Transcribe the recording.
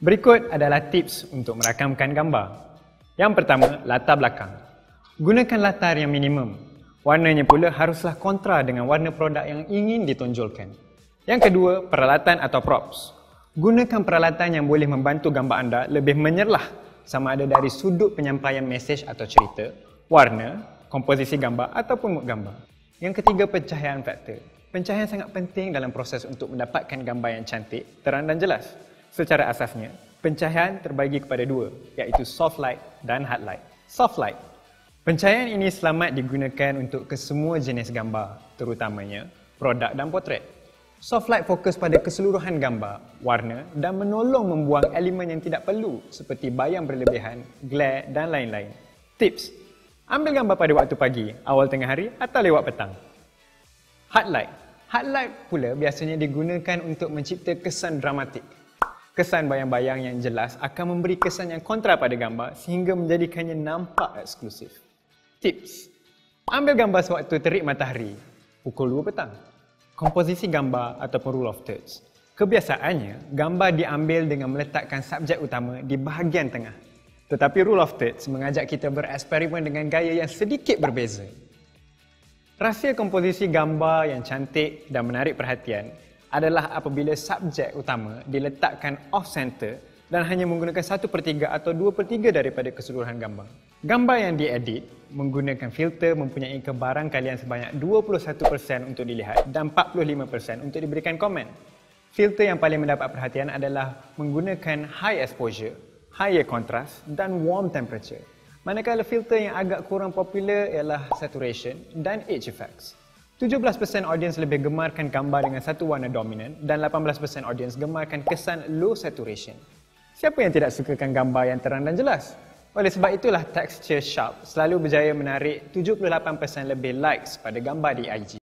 Berikut adalah tips untuk merakamkan gambar. Yang pertama, latar belakang. Gunakan latar yang minimum. Warnanya pula haruslah kontra dengan warna produk yang ingin ditonjolkan. Yang kedua, peralatan atau props. Gunakan peralatan yang boleh membantu gambar anda lebih menyerlah, sama ada dari sudut penyampaian mesej atau cerita, warna, komposisi gambar ataupun mood gambar. Yang ketiga, pencahayaan faktor. Pencahayaan sangat penting dalam proses untuk mendapatkan gambar yang cantik, terang dan jelas. Secara asasnya, pencahayaan terbagi kepada dua, iaitu soft light dan hard light. Soft light. Pencahayaan ini selamat digunakan untuk kesemua jenis gambar, terutamanya produk dan potret. Soft light fokus pada keseluruhan gambar, warna dan menolong membuang elemen yang tidak perlu seperti bayang berlebihan, glare dan lain-lain. Tips: ambil gambar pada waktu pagi, awal tengah hari atau lewat petang. Hard light. Hard light pula biasanya digunakan untuk mencipta kesan dramatik. Kesan bayang-bayang yang jelas akan memberi kesan yang kontra pada gambar sehingga menjadikannya nampak eksklusif. Tips: ambil gambar sewaktu terik matahari, pukul 2 petang. Komposisi gambar ataupun rule of thirds. Kebiasaannya, gambar diambil dengan meletakkan subjek utama di bahagian tengah. Tetapi rule of thirds mengajak kita bereksperimen dengan gaya yang sedikit berbeza. Rahsia komposisi gambar yang cantik dan menarik perhatian adalah apabila subjek utama diletakkan off-center dan hanya menggunakan 1/3 atau 2/3 daripada keseluruhan gambar. Gambar yang diedit menggunakan filter mempunyai kebarangkalian sebanyak 21% untuk dilihat dan 45% untuk diberikan komen. Filter yang paling mendapat perhatian adalah menggunakan high exposure, higher contrast dan warm temperature. Manakala filter yang agak kurang popular ialah saturation dan edge effects. 17% audiens lebih gemarkan gambar dengan satu warna dominan dan 18% audiens gemarkan kesan low saturation. Siapa yang tidak sukakan gambar yang terang dan jelas? Oleh sebab itulah texture sharp selalu berjaya menarik 78% lebih likes pada gambar di IG.